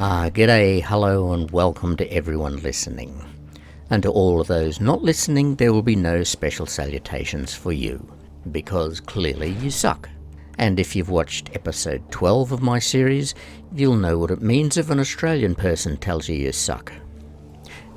G'day, hello and welcome to everyone listening. And to all of those not listening, there will be no special salutations for you, because clearly you suck. And if you've watched episode 12 of my series, you'll know what it means if an Australian person tells you you suck.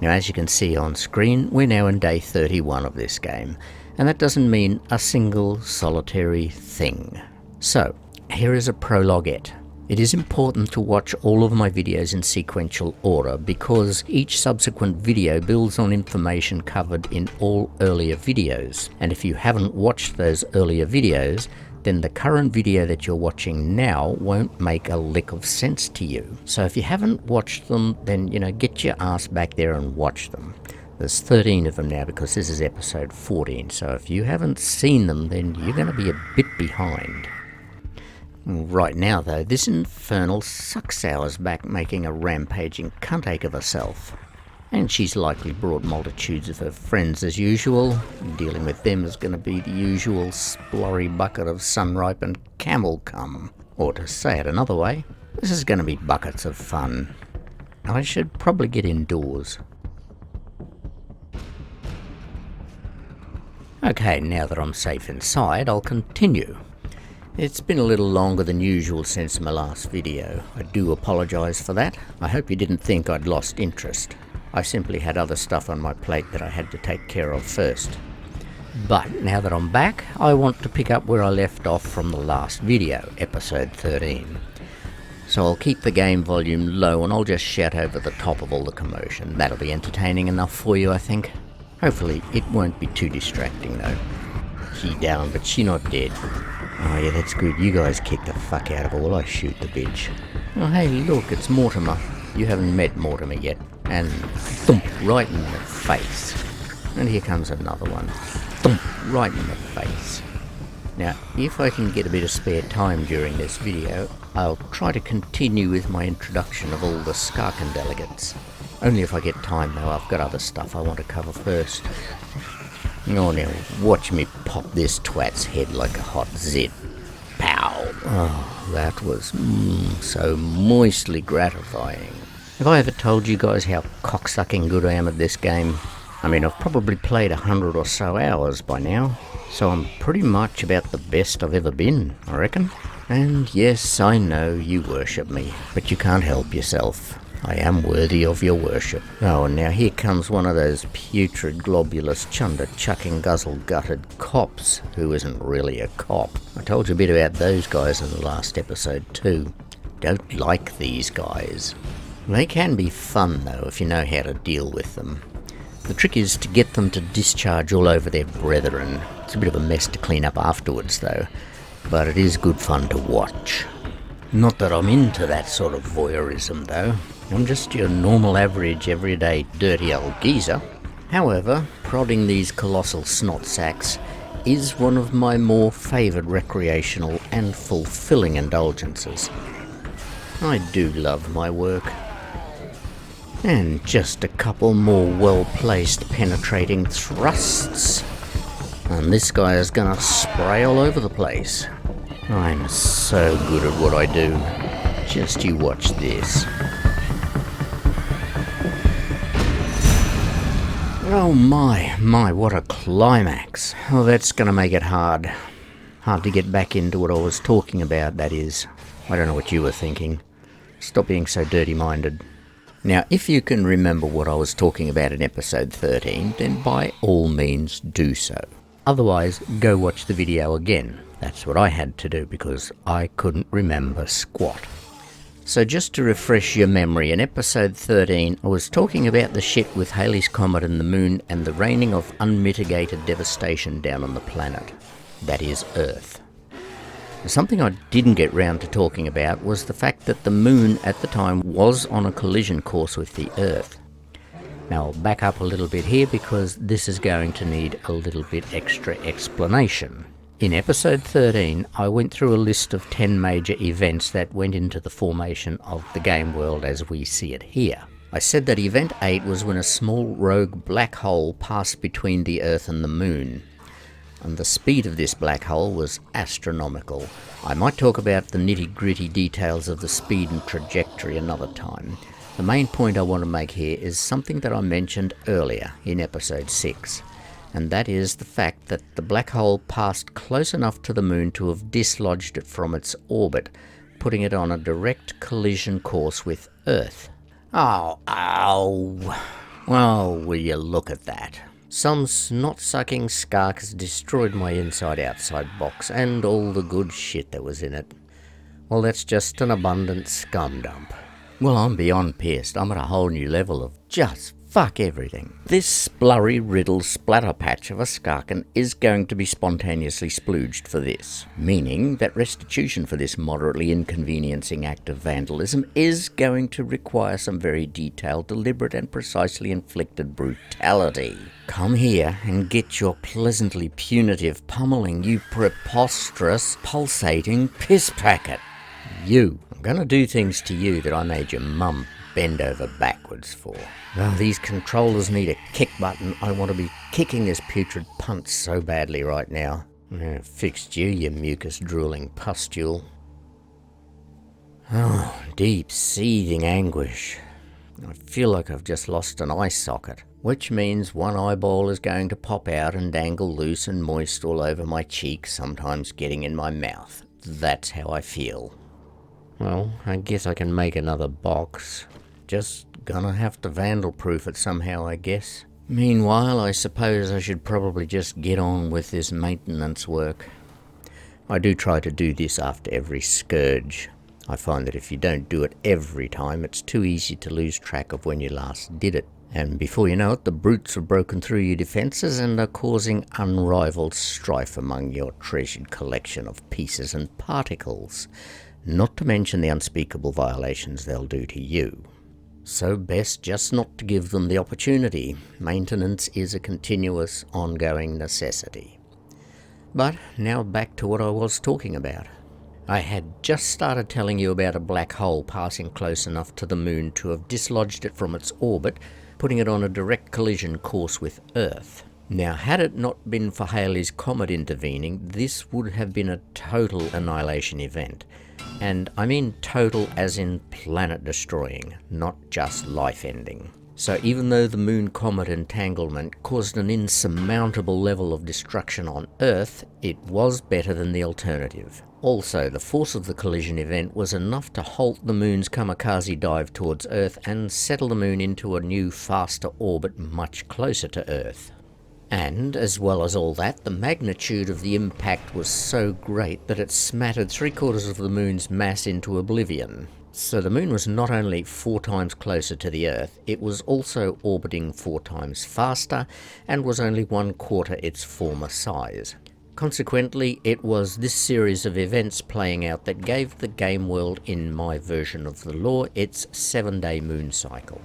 Now, as you can see on screen, we're now in day 31 of this game, and that doesn't mean a single solitary thing. So, here is a prologuette. It is important to watch all of my videos in sequential order because each subsequent video builds on information covered in all earlier videos. And if you haven't watched those earlier videos, then the current video that you're watching now won't make a lick of sense to you. So if you haven't watched them, then get your ass back there and watch them. There's 13 of them now because this is episode 14. So if you haven't seen them, then you're going to be a bit behind. Right now, though, this infernal sucksour's back making a rampaging cunt-ache of herself. And she's likely brought multitudes of her friends as usual. Dealing with them is going to be the usual splurry bucket of sun-ripened camel cum. Or to say it another way, this is going to be buckets of fun. I should probably get indoors. Okay, now that I'm safe inside, I'll continue. It's been a little longer than usual since my last video. I do apologise for that. I hope you didn't think I'd lost interest. I simply had other stuff on my plate that I had to take care of first. But now that I'm back, I want to pick up where I left off from the last video, episode 13. So I'll keep the game volume low and I'll just shout over the top of all the commotion. That'll be entertaining enough for you, I think. Hopefully it won't be too distracting though. She down, but she not dead. Oh yeah, that's good. You guys kick the fuck out of her while I shoot the bitch. Oh hey, look, it's Mortimer. You haven't met Mortimer yet. And thump, right in the face. And here comes another one. Thump, right in the face. Now, if I can get a bit of spare time during this video, I'll try to continue with my introduction of all the Skarken delegates. Only if I get time though, I've got other stuff I want to cover first. Oh, now, watch me pop this twat's head like a hot zit. Pow! Oh, that was so moistly gratifying. Have I ever told you guys how cocksucking good I am at this game? I mean, I've probably played 100 or so hours by now, so I'm pretty much about the best I've ever been, I reckon. And yes, I know you worship me, but you can't help yourself. I am worthy of your worship. Oh, and now here comes one of those putrid, globulous, chunder-chucking, guzzle-gutted cops who isn't really a cop. I told you a bit about those guys in the last episode too. Don't like these guys. They can be fun though if you know how to deal with them. The trick is to get them to discharge all over their brethren. It's a bit of a mess to clean up afterwards though, but it is good fun to watch. Not that I'm into that sort of voyeurism though. I'm just your normal average everyday dirty old geezer. However, prodding these colossal snot sacks is one of my more favoured recreational and fulfilling indulgences. I do love my work. And just a couple more well-placed penetrating thrusts. And this guy is gonna spray all over the place. I'm so good at what I do. Just you watch this. Oh my, what a climax. Oh, that's going to make it hard. Hard to get back into what I was talking about, that is. I don't know what you were thinking. Stop being so dirty-minded. Now, if you can remember what I was talking about in episode 13, then by all means do so. Otherwise, go watch the video again. That's what I had to do because I couldn't remember squat. So just to refresh your memory, in episode 13 I was talking about the shit with Halley's Comet and the Moon and the raining of unmitigated devastation down on the planet. That is Earth. Something I didn't get round to talking about was the fact that the Moon at the time was on a collision course with the Earth. Now I'll back up a little bit here because this is going to need a little bit extra explanation. In episode 13, I went through a list of 10 major events that went into the formation of the game world as we see it here. I said that event 8 was when a small rogue black hole passed between the Earth and the Moon. and the speed of this black hole was astronomical. I might talk about the nitty-gritty details of the speed and trajectory another time. The main point I want to make here is something that I mentioned earlier in episode 6, and that is the fact that the black hole passed close enough to the moon to have dislodged it from its orbit, putting it on a direct collision course with Earth. Oh, well, will you look at that? Some snot-sucking skark has destroyed my inside-outside box and all the good shit that was in it. Well, that's just an abundant scum dump. Well, I'm beyond pissed. I'm at a whole new level of just fuck everything. This blurry riddle splatter patch of a skarken is going to be spontaneously splooged for this, meaning that restitution for this moderately inconveniencing act of vandalism is going to require some very detailed, deliberate and precisely inflicted brutality. Come here and get your pleasantly punitive pummeling, you preposterous, pulsating piss packet. You. I'm going to do things to you that I made your mum bend over backwards for. Oh, these controllers need a kick button. I want to be kicking this putrid punt so badly right now. Fixed you, you mucus-drooling pustule. Oh, deep, seething anguish. I feel like I've just lost an eye socket, which means one eyeball is going to pop out and dangle loose and moist all over my cheek, sometimes getting in my mouth. That's how I feel. Well, I guess I can make another box. Just gonna have to vandal-proof it somehow, I guess. Meanwhile, I suppose I should probably just get on with this maintenance work. I do try to do this after every scourge. I find that if you don't do it every time, it's too easy to lose track of when you last did it. And before you know it, the brutes have broken through your defences and are causing unrivaled strife among your treasured collection of pieces and particles. Not to mention the unspeakable violations they'll do to you. So best just not to give them the opportunity. Maintenance is a continuous, ongoing necessity. But now back to what I was talking about. I had just started telling you about a black hole passing close enough to the moon to have dislodged it from its orbit, putting it on a direct collision course with Earth. Now, had it not been for Halley's Comet intervening, this would have been a total annihilation event. And I mean total as in planet-destroying, not just life-ending. So even though the Moon-Comet entanglement caused an insurmountable level of destruction on Earth, it was better than the alternative. Also, the force of the collision event was enough to halt the Moon's kamikaze dive towards Earth and settle the Moon into a new, faster orbit much closer to Earth. And, as well as all that, the magnitude of the impact was so great that it smattered 3/4 of the Moon's mass into oblivion. So the Moon was not only 4 times closer to the Earth, it was also orbiting 4 times faster, and was only 1/4 its former size. Consequently, it was this series of events playing out that gave the game world, in my version of the lore, its 7-day moon cycle.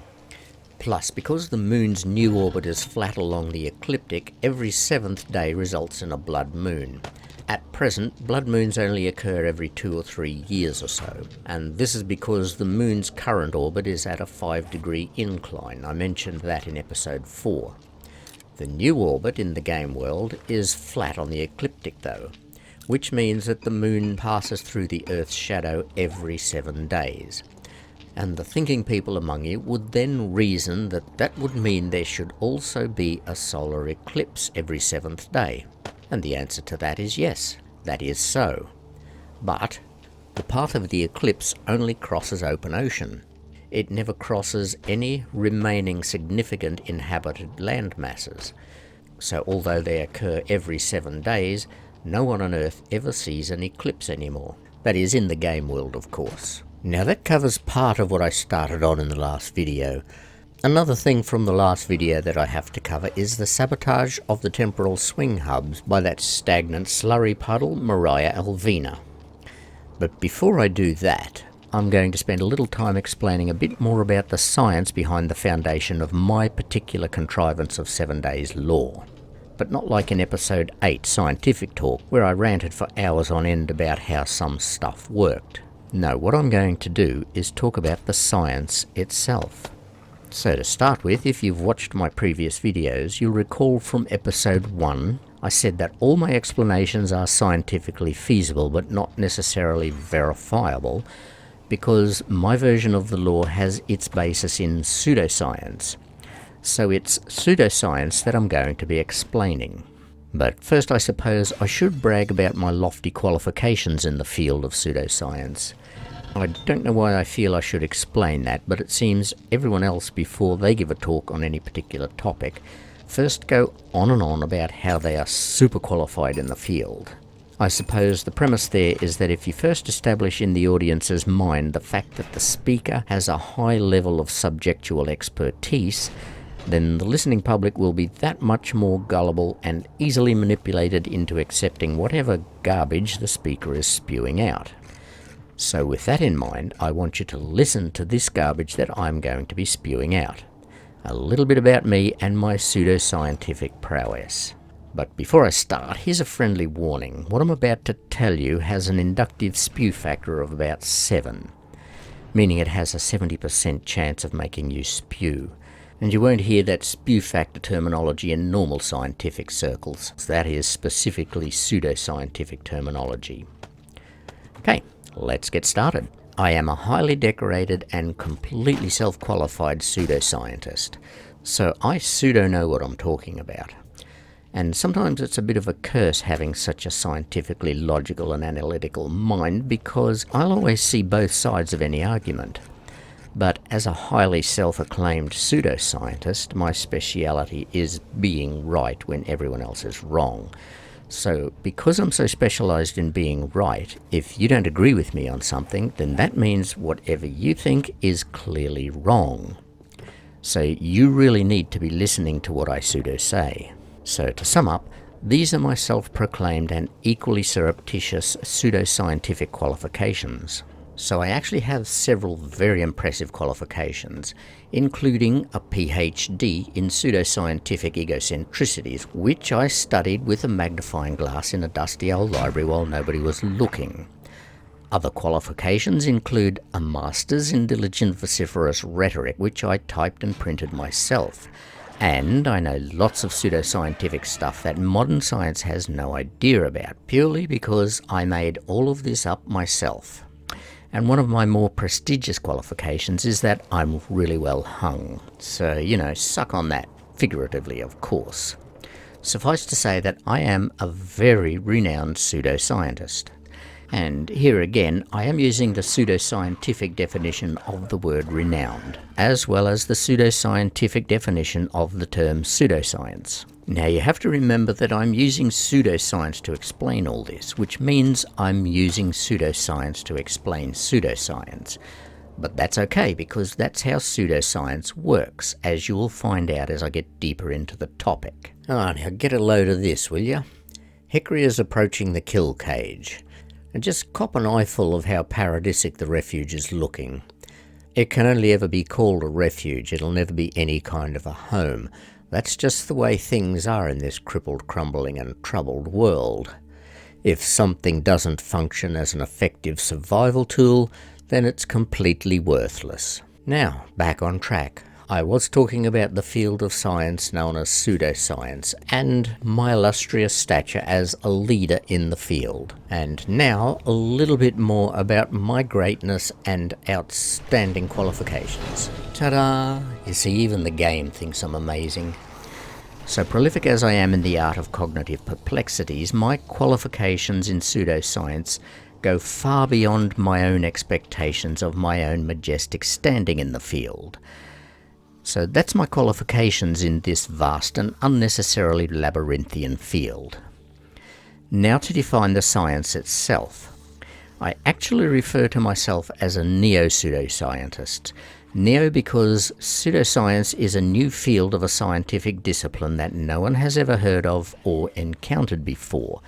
Plus, because the Moon's new orbit is flat along the ecliptic, every 7th day results in a blood moon. At present, blood moons only occur every 2 or 3 years or so, and this is because the Moon's current orbit is at a 5-degree incline. I mentioned that in episode 4. The new orbit in the game world is flat on the ecliptic though, which means that the Moon passes through the Earth's shadow every 7 days. And the thinking people among you would then reason that that would mean there should also be a solar eclipse every 7th day. And the answer to that is yes, that is so. But the path of the eclipse only crosses open ocean. It never crosses any remaining significant inhabited land masses. So although they occur every 7 days, no one on Earth ever sees an eclipse anymore. That is, in the game world, of course. Now that covers part of what I started on in the last video. Another thing from the last video that I have to cover is the sabotage of the temporal swing hubs by that stagnant slurry puddle, Mariah Elvina. But before I do that, I'm going to spend a little time explaining a bit more about the science behind the foundation of my particular contrivance of 7 days lore. But not like in episode 8 Scientific Talk, where I ranted for hours on end about how some stuff worked. No, what I'm going to do is talk about the science itself. So to start with, if you've watched my previous videos, you'll recall from episode 1, I said that all my explanations are scientifically feasible but not necessarily verifiable, because my version of the law has its basis in pseudoscience. So it's pseudoscience that I'm going to be explaining. But first, I suppose I should brag about my lofty qualifications in the field of pseudoscience. I don't know why I feel I should explain that, but it seems everyone else, before they give a talk on any particular topic, first go on and on about how they are super qualified in the field. I suppose the premise there is that if you first establish in the audience's mind the fact that the speaker has a high level of subjectual expertise, then the listening public will be that much more gullible and easily manipulated into accepting whatever garbage the speaker is spewing out. So with that in mind, I want you to listen to this garbage that I'm going to be spewing out. A little bit about me and my pseudoscientific prowess. But before I start, here's a friendly warning. What I'm about to tell you has an inductive spew factor of about 7, meaning it has a 70% chance of making you spew. And you won't hear that spew factor terminology in normal scientific circles. That is specifically pseudoscientific terminology. Okay, let's get started. I am a highly decorated and completely self-qualified pseudoscientist, so I pseudo know what I'm talking about. And sometimes it's a bit of a curse having such a scientifically logical and analytical mind, because I'll always see both sides of any argument. But as a highly self-acclaimed pseudoscientist, my speciality is being right when everyone else is wrong. So, because I'm so specialized in being right, if you don't agree with me on something, then that means whatever you think is clearly wrong. So you really need to be listening to what I pseudo say. So to sum up, these are my self-proclaimed and equally surreptitious pseudoscientific qualifications. So I actually have several very impressive qualifications, including a PhD in pseudoscientific egocentricities, which I studied with a magnifying glass in a dusty old library while nobody was looking. Other qualifications include a master's in diligent vociferous rhetoric, which I typed and printed myself. And I know lots of pseudoscientific stuff that modern science has no idea about, purely because I made all of this up myself. And one of my more prestigious qualifications is that I'm really well hung. So, suck on that, figuratively, of course. Suffice to say that I am a very renowned pseudoscientist. And here again, I am using the pseudoscientific definition of the word renowned, as well as the pseudoscientific definition of the term pseudoscience. Now you have to remember that I'm using pseudoscience to explain all this, which means I'm using pseudoscience to explain pseudoscience. But that's okay, because that's how pseudoscience works, as you will find out as I get deeper into the topic. Now get a load of this, will you? Hickory is approaching the kill cage. And just cop an eyeful of how paradisic the refuge is looking. It can only ever be called a refuge, it'll never be any kind of a home. That's just the way things are in this crippled, crumbling and troubled world. If something doesn't function as an effective survival tool, then it's completely worthless. Now, back on track. I was talking about the field of science known as pseudoscience, and my illustrious stature as a leader in the field. And now, a little bit more about my greatness and outstanding qualifications. Ta-da! You see, even the game thinks I'm amazing. So prolific as I am in the art of cognitive perplexities, my qualifications in pseudoscience go far beyond my own expectations of my own majestic standing in the field. So that's my qualifications in this vast and unnecessarily labyrinthian field. Now to define the science itself. I actually refer to myself as a neo-pseudoscientist. Neo because pseudoscience is a new field of a scientific discipline that no one has ever heard of or encountered before.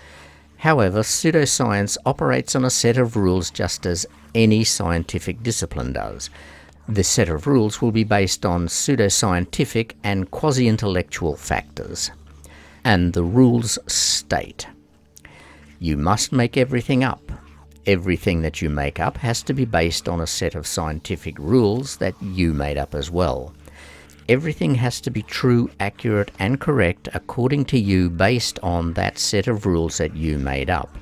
However, pseudoscience operates on a set of rules just as any scientific discipline does. This set of rules will be based on pseudoscientific and quasi-intellectual factors. And the rules state: you must make everything up. Everything that you make up has to be based on a set of scientific rules that you made up as well. everything has to be true, accurate, and correct according to you based on that set of rules that you made up.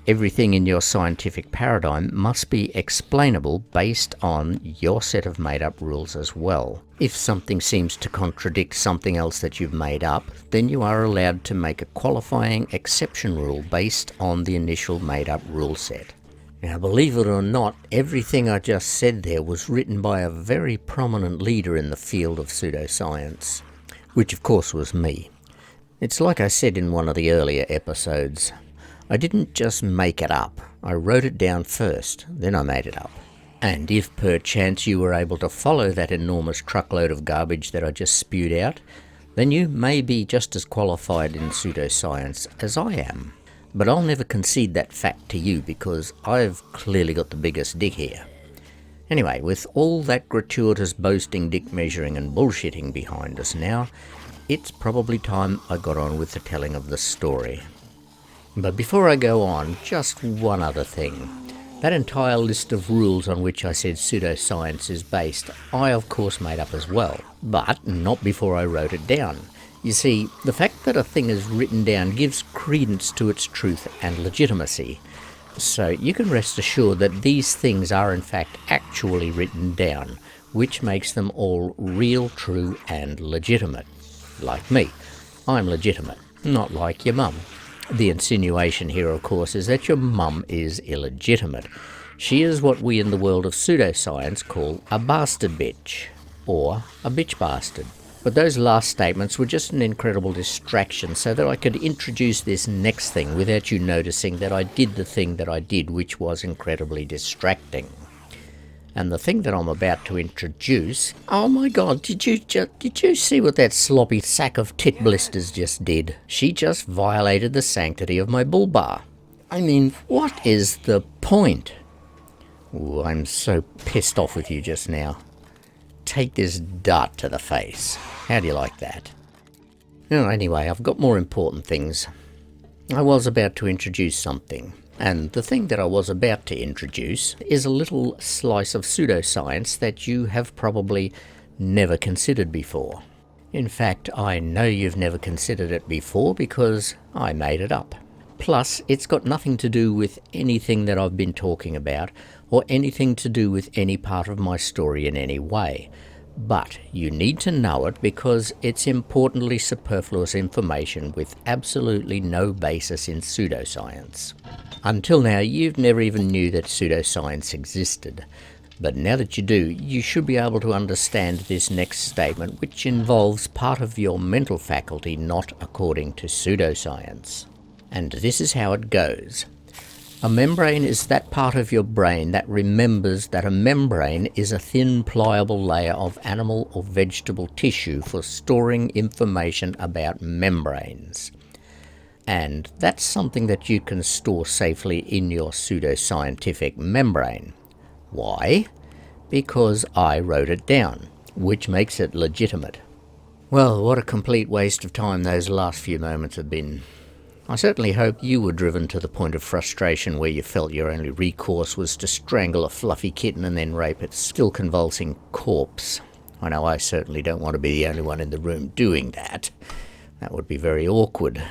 Everything in your scientific paradigm must be explainable based on your set of made-up rules as well. If something seems to contradict something else that you've made up, then you are allowed to make a qualifying exception rule based on the initial made-up rule set. Now, believe it or not, everything I just said there was written by a very prominent leader in the field of pseudoscience, which of course was me. It's like I said in one of the earlier episodes. I didn't just make it up. I wrote it down first, then I made it up. And if perchance you were able to follow that enormous truckload of garbage that I just spewed out, then you may be just as qualified in pseudoscience as I am. But I'll never concede that fact to you because I've clearly got the biggest dick here. Anyway, with all that gratuitous boasting, dick measuring and bullshitting behind us now, it's probably time I got on with the telling of the story. But before I go on, just one other thing. That entire list of rules on which I said pseudoscience is based, I of course made up as well, but not before I wrote it down. You see, the fact that a thing is written down gives credence to its truth and legitimacy. So you can rest assured that these things are in fact actually written down, which makes them all real, true and legitimate. Like me, I'm legitimate, not like your mum. The insinuation here, of course, is that your mum is illegitimate. She is what we in the world of pseudoscience call a bastard bitch, or a bitch bastard. But those last statements were just an incredible distraction so that I could introduce this next thing without you noticing that I did the thing that I did, which was incredibly distracting. And the thing that I'm about to introduce... Oh my god, did you see what that sloppy sack of tit blisters just did? She just violated the sanctity of my bull bar. I mean, what is the point? Ooh, I'm so pissed off with you just now. Take this dart to the face. How do you like that? Oh, anyway, I've got more important things. I was about to introduce something. And the thing that I was about to introduce is a little slice of pseudoscience that you have probably never considered before. In fact, I know you've never considered it before because I made it up. Plus, it's got nothing to do with anything that I've been talking about or anything to do with any part of my story in any way. But you need to know it because it's importantly superfluous information with absolutely no basis in pseudoscience. Until now, you've never even knew that pseudoscience existed. But now that you do, you should be able to understand this next statement, which involves part of your mental faculty not according to pseudoscience. And this is how it goes. A membrane is that part of your brain that remembers that a membrane is a thin, pliable layer of animal or vegetable tissue for storing information about membranes. And that's something that you can store safely in your pseudoscientific membrane. Why? Because I wrote it down, which makes it legitimate. Well, what a complete waste of time those last few moments have been. I certainly hope you were driven to the point of frustration where you felt your only recourse was to strangle a fluffy kitten and then rape its still convulsing corpse. I know I certainly don't want to be the only one in the room doing that. That would be very awkward.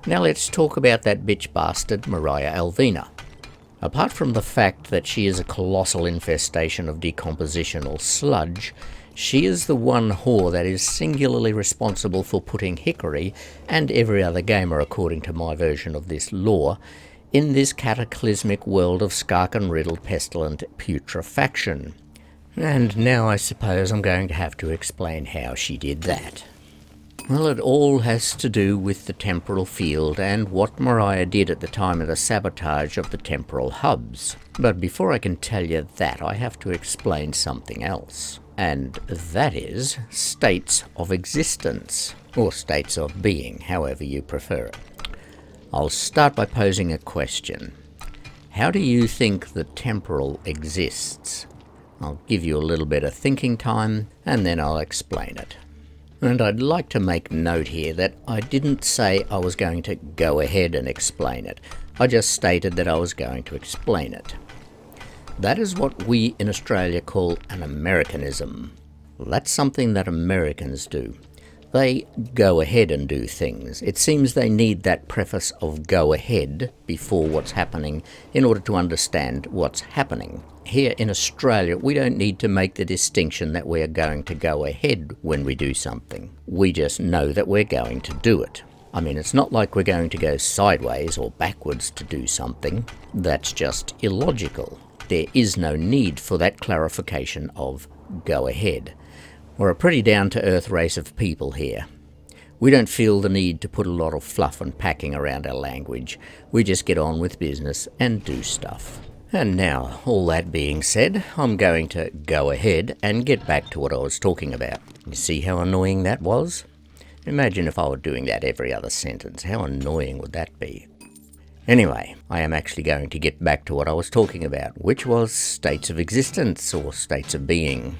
Now let's talk about that bitch bastard Mariah Elvina. Apart from the fact that she is a colossal infestation of decompositional sludge, she is the one whore that is singularly responsible for putting Hickory, and every other gamer according to my version of this lore, in this cataclysmic world of skark-and-riddled pestilent putrefaction. And now I suppose I'm going to have to explain how she did that. Well, it all has to do with the temporal field and what Mariah did at the time of the sabotage of the temporal hubs. But before I can tell you that, I have to explain something else. And that is states of existence, or states of being, however you prefer it. I'll start by posing a question. How do you think the temporal exists? I'll give you a little bit of thinking time, and then I'll explain it. And I'd like to make note here that I didn't say I was going to go ahead and explain it. I just stated that I was going to explain it. That is what we in Australia call an Americanism. Well, that's something that Americans do. They go ahead and do things. It seems they need that preface of go ahead before what's happening in order to understand what's happening. Here in Australia, we don't need to make the distinction that we're going to go ahead when we do something. We just know that we're going to do it. I mean, it's not like we're going to go sideways or backwards to do something. That's just illogical. There is no need for that clarification of go ahead. We're a pretty down-to-earth race of people here. We don't feel the need to put a lot of fluff and packing around our language. We just get on with business and do stuff. And now, all that being said, I'm going to go ahead and get back to what I was talking about. You see how annoying that was? Imagine if I were doing that every other sentence. How annoying would that be? Anyway, I am actually going to get back to what I was talking about, which was states of existence or states of being.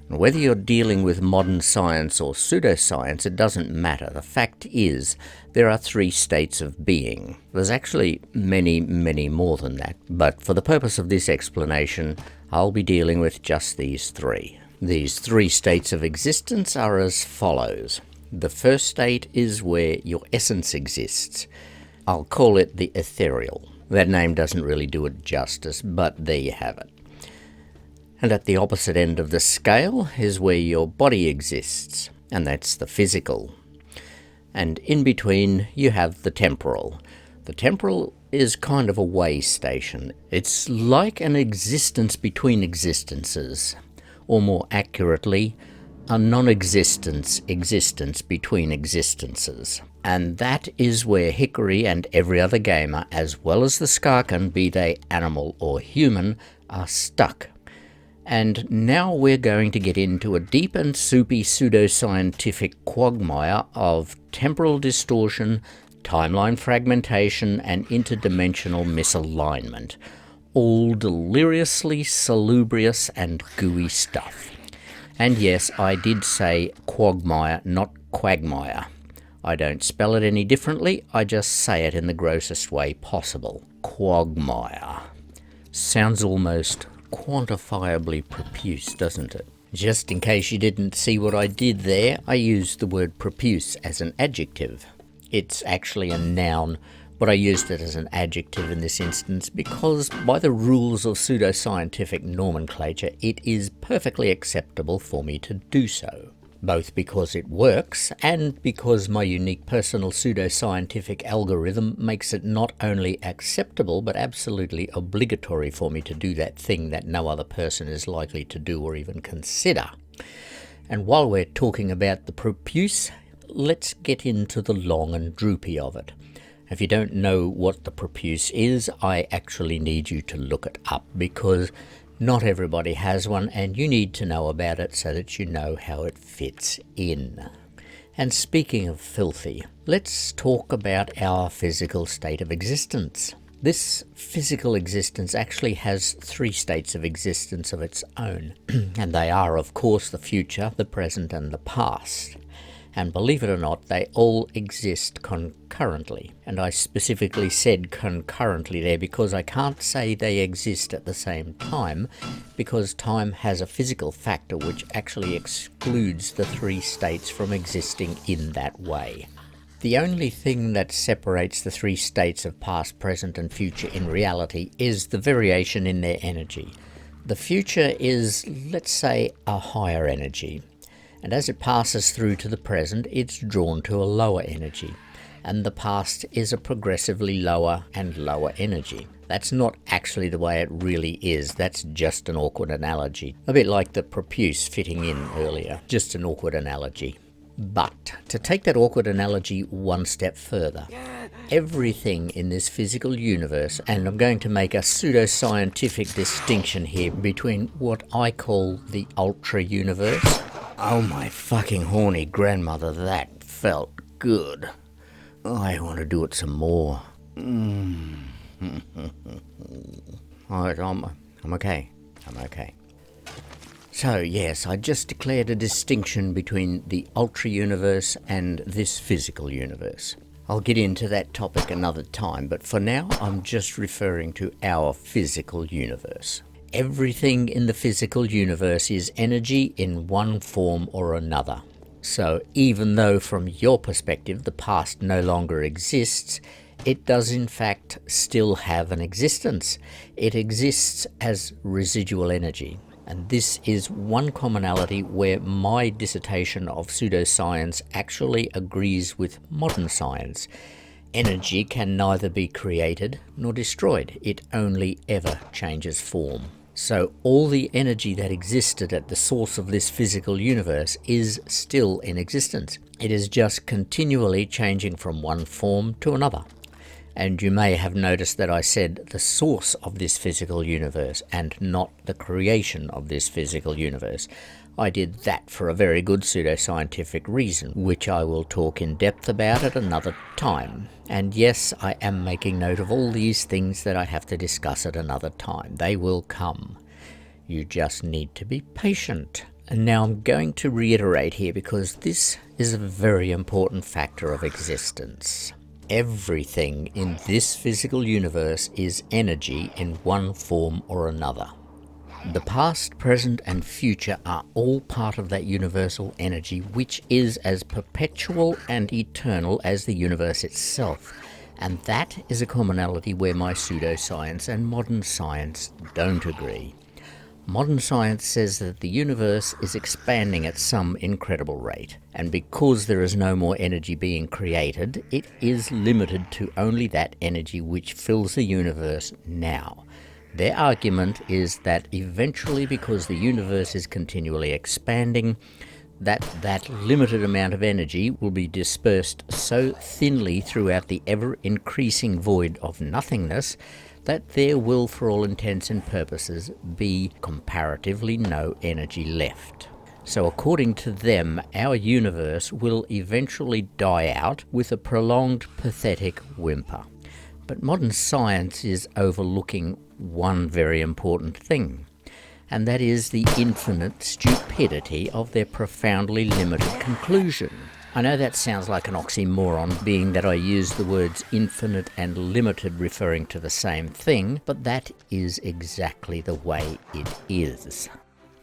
Whether you're dealing with modern science or pseudoscience, it doesn't matter. The fact is, there are 3 states of being. There's actually many, many more than that, but for the purpose of this explanation, I'll be dealing with just these 3. These 3 states of existence are as follows. The first state is where your essence exists. I'll call it the Ethereal. That name doesn't really do it justice, but there you have it. And at the opposite end of the scale is where your body exists, and that's the physical. And in between you have the temporal. The temporal is kind of a way station. It's like an existence between existences, or more accurately, a non-existence existence between existences. And that is where Hickory and every other gamer, as well as the Skarkan, be they animal or human, are stuck. And now we're going to get into a deep and soupy pseudoscientific quagmire of temporal distortion, timeline fragmentation, and interdimensional misalignment. All deliriously salubrious and gooey stuff. And yes, I did say quagmire, not quagmire. I don't spell it any differently, I just say it in the grossest way possible. Quagmire. Sounds almost quantifiably profuse, doesn't it? Just in case you didn't see what I did there, I used the word profuse as an adjective. It's actually a noun, but I used it as an adjective in this instance because by the rules of pseudoscientific nomenclature, it is perfectly acceptable for me to do so. Both because it works and because my unique personal pseudoscientific algorithm makes it not only acceptable but absolutely obligatory for me to do that thing that no other person is likely to do or even consider. And while we're talking about the profuse, let's get into the long and droopy of it. If you don't know what the profuse is, I actually need you to look it up because not everybody has one, and you need to know about it so that you know how it fits in. And speaking of filthy, let's talk about our physical state of existence. This physical existence actually has 3 states of existence of its own, and they are, of course, the future, the present, and the past. And believe it or not, they all exist concurrently. And I specifically said concurrently there because I can't say they exist at the same time, because time has a physical factor which actually excludes the 3 states from existing in that way. The only thing that separates the 3 states of past, present, and future in reality is the variation in their energy. The future is, let's say, a higher energy. And as it passes through to the present, it's drawn to a lower energy. And the past is a progressively lower and lower energy. That's not actually the way it really is. That's just an awkward analogy. A bit like the profuse fitting in earlier. Just an awkward analogy. But to take that awkward analogy one step further, everything in this physical universe, and I'm going to make a pseudoscientific distinction here between what I call the ultra universe. Oh my fucking horny grandmother, that felt good. I want to do it some more. Alright, I'm okay. I'm okay. So yes, I just declared a distinction between the ultra universe and this physical universe. I'll get into that topic another time, but for now I'm just referring to our physical universe. Everything in the physical universe is energy in one form or another. So even though from your perspective the past no longer exists, it does in fact still have an existence. It exists as residual energy. And this is one commonality where my dissertation of pseudoscience actually agrees with modern science. Energy can neither be created nor destroyed. It only ever changes form. So all the energy that existed at the source of this physical universe is still in existence. It is just continually changing from one form to another. And you may have noticed that I said the source of this physical universe and not the creation of this physical universe. I did that for a very good pseudoscientific reason, which I will talk in depth about at another time. And yes, I am making note of all these things that I have to discuss at another time. They will come. You just need to be patient. And now I'm going to reiterate here because this is a very important factor of existence. Everything in this physical universe is energy in one form or another. The past, present, and future are all part of that universal energy, which is as perpetual and eternal as the universe itself. And that is a commonality where my pseudoscience and modern science don't agree. Modern science says that the universe is expanding at some incredible rate, and because there is no more energy being created, it is limited to only that energy which fills the universe now. Their argument is that eventually, because the universe is continually expanding, that limited amount of energy will be dispersed so thinly throughout the ever-increasing void of nothingness that there will, for all intents and purposes, be comparatively no energy left. So according to them, our universe will eventually die out with a prolonged, pathetic whimper. But modern science is overlooking one very important thing, and that is the infinite stupidity of their profoundly limited conclusion. I know that sounds like an oxymoron, being that I use the words infinite and limited referring to the same thing, but that is exactly the way it is.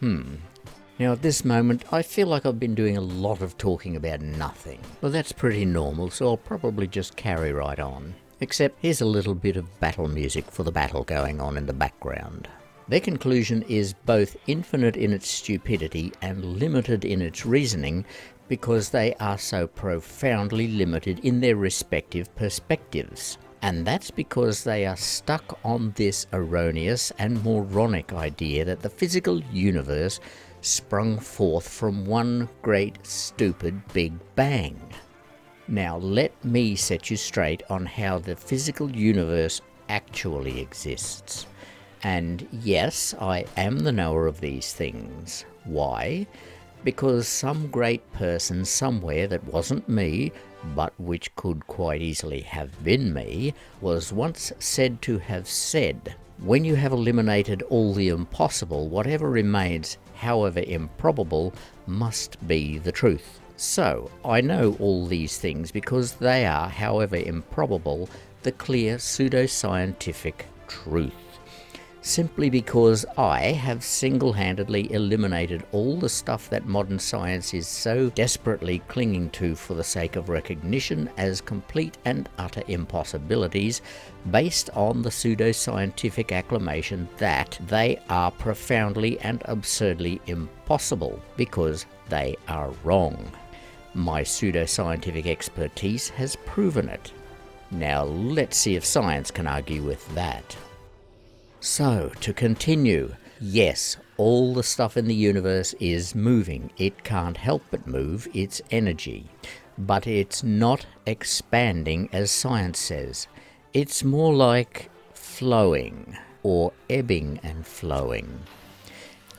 Now at this moment, I feel like I've been doing a lot of talking about nothing. Well, that's pretty normal, so I'll probably just carry right on. Except here's a little bit of battle music for the battle going on in the background. Their conclusion is both infinite in its stupidity and limited in its reasoning because they are so profoundly limited in their respective perspectives. And that's because they are stuck on this erroneous and moronic idea that the physical universe sprung forth from one great stupid Big Bang. Now let me set you straight on how the physical universe actually exists. And yes, I am the knower of these things. Why? Because some great person somewhere that wasn't me, but which could quite easily have been me, was once said to have said, when you have eliminated all the impossible, whatever remains, however improbable, must be the truth. So, I know all these things because they are, however improbable, the clear pseudoscientific truth. Simply because I have single-handedly eliminated all the stuff that modern science is so desperately clinging to for the sake of recognition as complete and utter impossibilities, based on the pseudoscientific acclamation that they are profoundly and absurdly impossible, because they are wrong. My pseudoscientific expertise has proven it. Now let's see if science can argue with that. So, to continue, yes, all the stuff in the universe is moving. It can't help but move, it's energy. But it's not expanding as science says. It's more like flowing, or ebbing and flowing.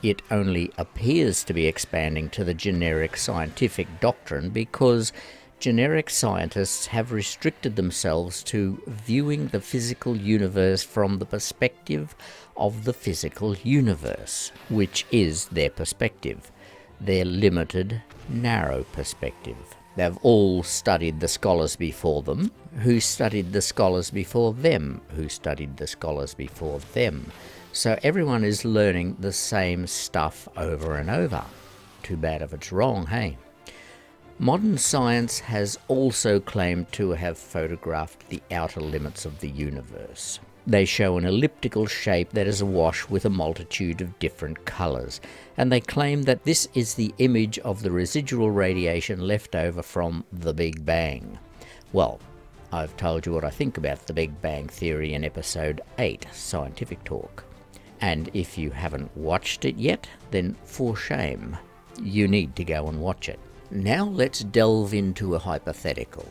It only appears to be expanding to the generic scientific doctrine because generic scientists have restricted themselves to viewing the physical universe from the perspective of the physical universe, which is their perspective, their limited, narrow perspective. They've all studied the scholars before them, who studied the scholars before them, who studied the scholars before them. So everyone is learning the same stuff over and over. Too bad if it's wrong, hey? Modern science has also claimed to have photographed the outer limits of the universe. They show an elliptical shape that is awash with a multitude of different colours, and they claim that this is the image of the residual radiation left over from the Big Bang. Well, I've told you what I think about the Big Bang Theory in episode 8, Scientific Talk. And if you haven't watched it yet, then for shame, you need to go and watch it. Now let's delve into a hypothetical.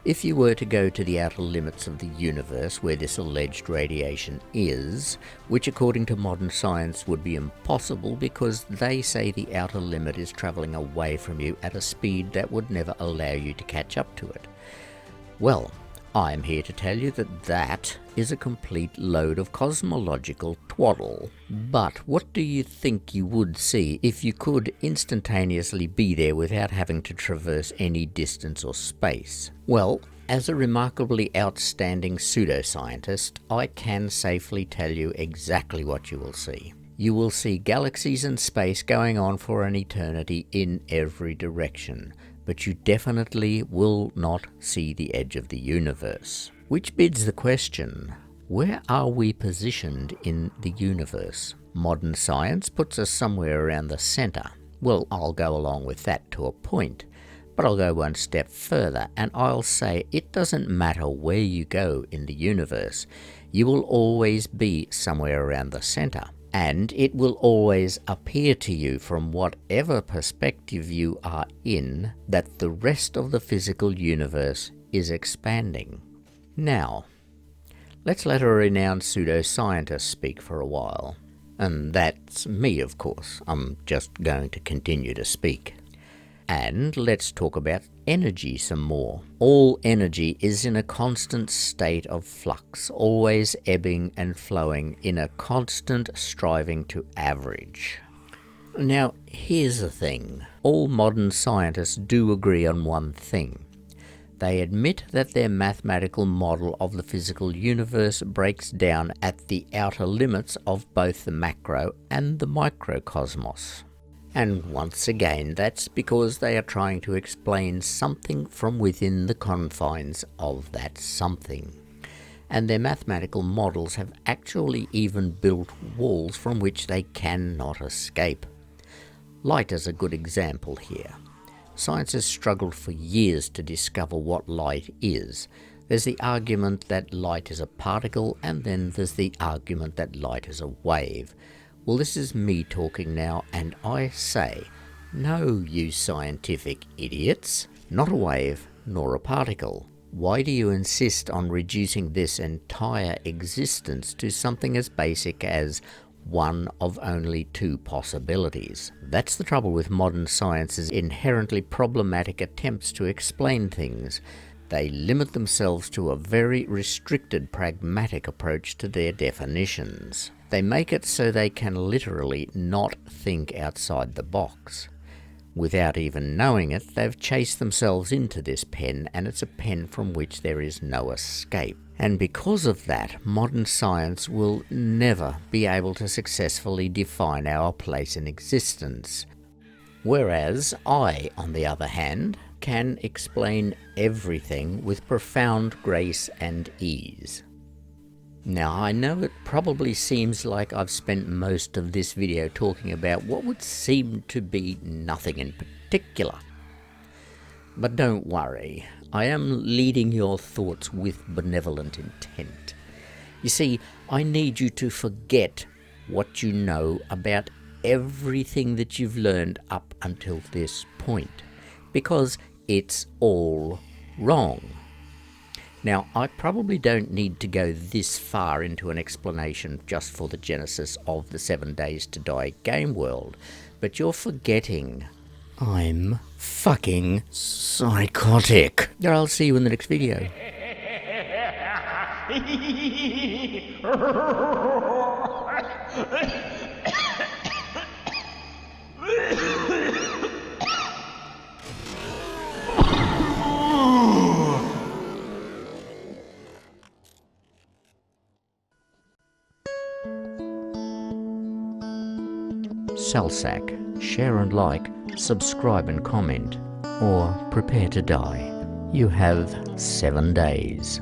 If you were to go to the outer limits of the universe where this alleged radiation is, which according to modern science would be impossible because they say the outer limit is travelling away from you at a speed that would never allow you to catch up to it. Well, I'm here to tell you that that is a complete load of cosmological twaddle. But what do you think you would see if you could instantaneously be there without having to traverse any distance or space? Well, as a remarkably outstanding pseudoscientist, I can safely tell you exactly what you will see. You will see galaxies and space going on for an eternity in every direction, but you definitely will not see the edge of the universe. Which begs the question, where are we positioned in the universe? Modern science puts us somewhere around the centre. Well, I'll go along with that to a point, but I'll go one step further and I'll say it doesn't matter where you go in the universe, you will always be somewhere around the centre. And it will always appear to you from whatever perspective you are in that the rest of the physical universe is expanding. Now, let's let a renowned pseudoscientist speak for a while. And that's me, of course. I'm just going to continue to speak. And let's talk about energy some more. All energy is in a constant state of flux, always ebbing and flowing in a constant striving to average. Now, here's the thing. All modern scientists do agree on one thing. They admit that their mathematical model of the physical universe breaks down at the outer limits of both the macro and the microcosmos. And once again, that's because they are trying to explain something from within the confines of that something. And their mathematical models have actually even built walls from which they cannot escape. Light is a good example here. Science has struggled for years to discover what light is. There's the argument that light is a particle, and then there's the argument that light is a wave. Well, this is me talking now, and I say, no, you scientific idiots, not a wave nor a particle. Why do you insist on reducing this entire existence to something as basic as one of only two possibilities? That's the trouble with modern science's inherently problematic attempts to explain things. They limit themselves to a very restricted pragmatic approach to their definitions. They make it so they can literally not think outside the box. Without even knowing it, they've chased themselves into this pen, and it's a pen from which there is no escape. And because of that, modern science will never be able to successfully define our place in existence. Whereas I, on the other hand, can explain everything with profound grace and ease. Now, I know it probably seems like I've spent most of this video talking about what would seem to be nothing in particular. But don't worry, I am leading your thoughts with benevolent intent. You see, I need you to forget what you know about everything that you've learned up until this point, because it's all wrong. Now, I probably don't need to go this far into an explanation just for the genesis of the 7 Days to Die game world, but you're forgetting I'm fucking psychotic. I'll see you in the next video. Salsac, share and like, subscribe and comment, or prepare to die. You have 7 days.